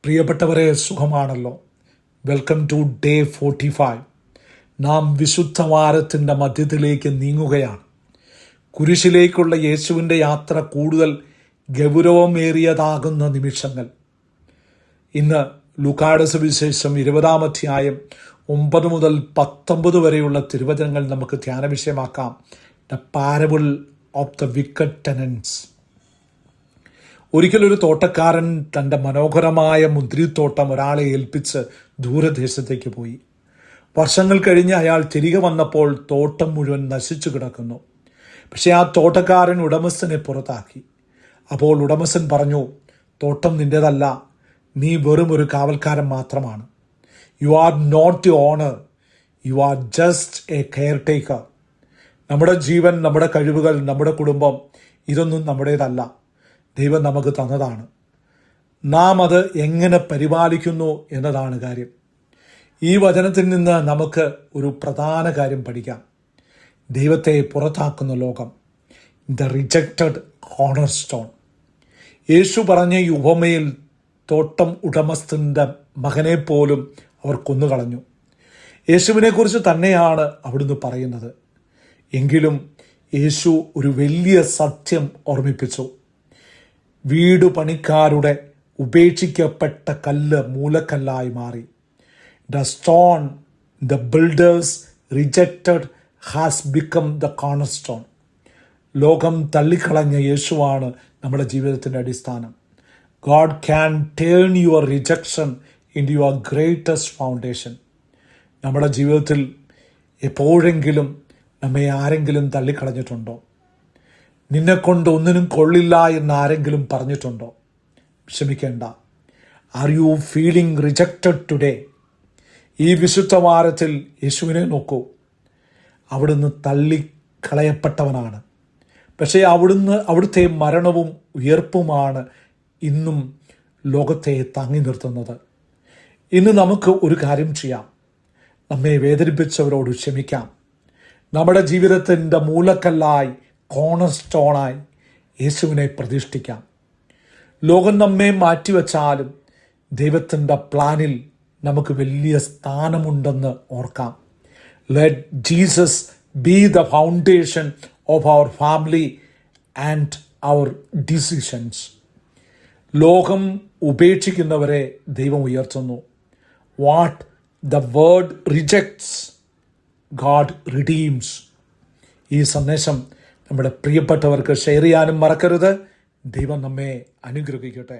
പ്രിയപ്പെട്ടവരെ, സുഖമാണല്ലോ. Welcome to day 45. നാം വിശുദ്ധവാരത്തിൻ്റെ മധ്യത്തിലേക്ക് നീങ്ങുകയാണ്. കുരിശിലേക്കുള്ള യേശുവിൻ്റെ യാത്ര കൂടുതൽ ഗൗരവമേറിയതാകുന്ന നിമിഷങ്ങൾ. ഇന്ന് ലൂക്കായുടെ സുവിശേഷം 20-ാം അധ്യായം 9 മുതൽ 19 വരെയുള്ള തിരുവചനങ്ങൾ നമുക്ക് ധ്യാന വിഷയമാക്കാം. The parable of the wicked tenants. ഒരിക്കലൊരു തോട്ടക്കാരൻ തൻ്റെ മനോഹരമായ മുന്തിരിത്തോട്ടം ഒരാളെ ഏൽപ്പിച്ച് ദൂരദേശത്തേക്ക് പോയി. വർഷങ്ങൾ കഴിഞ്ഞ് അയാൾ തിരികെ വന്നപ്പോൾ തോട്ടം മുഴുവൻ നശിച്ചു കിടക്കുന്നു. പക്ഷേ ആ തോട്ടക്കാരൻ ഉടമസ്ഥനെ പുറത്താക്കി. അപ്പോൾ ഉടമസ്ഥൻ പറഞ്ഞു, തോട്ടം നിൻ്റേതല്ല, നീ വെറും ഒരു കാവൽക്കാരൻ മാത്രമാണ്. You are not the owner, you are just a caretaker. നമ്മുടെ ജീവൻ, നമ്മുടെ കഴിവുകൾ, നമ്മുടെ കുടുംബം, ഇതൊന്നും നമ്മുടേതല്ല. ദൈവം നമുക്ക് തന്നതാണ്. നാം അത് എങ്ങനെ പരിപാലിക്കുന്നു എന്നതാണ് കാര്യം. ഈ വചനത്തിൽ നിന്ന് നമുക്ക് ഒരു പ്രധാന കാര്യം പഠിക്കാം. ദൈവത്തെ പുറത്താക്കുന്ന ലോകം, ദ റിജക്റ്റഡ് കോർണർ സ്റ്റോൺ. യേശു പറഞ്ഞ ഈ ഉപമയിൽ തോട്ടം ഉടമസ്ഥൻ്റെ മകനെ പോലും അവർ കൊന്നുകളഞ്ഞു. യേശുവിനെക്കുറിച്ച് തന്നെയാണ് അവിടുന്ന് പറയുന്നത്. എങ്കിലും യേശു ഒരു വലിയ സത്യം ഓർമ്മിപ്പിച്ചു. വീട് പണിക്കാരുടെ ഉപേക്ഷിക്കപ്പെട്ട കല്ല് മൂലക്കല്ലായി മാറി. The stone the builders rejected has become the corner stone. ലോകം തള്ളിക്കളഞ്ഞ യേശുവാണ് നമ്മുടെ ജീവിതത്തിൻ്റെ അടിസ്ഥാനം. God can turn your rejection in your greatest foundation. നമ്മുടെ ജീവിതത്തിൽ എപ്പോഴെങ്കിലും നമ്മെ ആരെങ്കിലും തള്ളിക്കളഞ്ഞിട്ടുണ്ടോ? നിന്നെക്കൊണ്ട് ഒന്നിനും കൊള്ളില്ല എന്ന് ആരെങ്കിലും പറഞ്ഞിട്ടുണ്ടോ? ക്ഷമിക്കേണ്ട. Are you feeling rejected today? ഈ വിശുദ്ധവാരത്തിൽ യേശുവിനെ നോക്കൂ. അവിടുന്ന് തള്ളിക്കളയപ്പെട്ടവനാണ്. പക്ഷേ അവിടുത്തെ മരണവും ഉയർപ്പുമാണ് ഇന്നും ലോകത്തെ താങ്ങി നിർത്തുന്നത്. ഇന്ന് നമുക്ക് ഒരു കാര്യം ചെയ്യാം. നമ്മെ വേദനിപ്പിച്ചവരോട് ക്ഷമിക്കാം. നമ്മുടെ ജീവിതത്തിൻ്റെ മൂലക്കല്ലായി, കോർണർ സ്റ്റോണായി യേശുവിനെ പ്രതിഷ്ഠിക്കാം. ലോകം നമ്മെ മാറ്റിവെച്ചാലും ദൈവത്തിൻ്റെ പ്ലാനിൽ നമുക്ക് വലിയ സ്ഥാനമുണ്ടെന്ന് ഓർക്കാം. Let Jesus be the foundation of our family and our decisions. ലോകം ഉപേക്ഷിക്കുന്നവരെ ദൈവം ഉയർത്തുന്നു. What the world rejects, God redeems. ഈ സന്ദേശം നമ്മുടെ പ്രിയപ്പെട്ടവർക്ക് ഷെയർ ചെയ്യാനും മറക്കരുത്. ദൈവം നമ്മെ അനുഗ്രഹിക്കട്ടെ.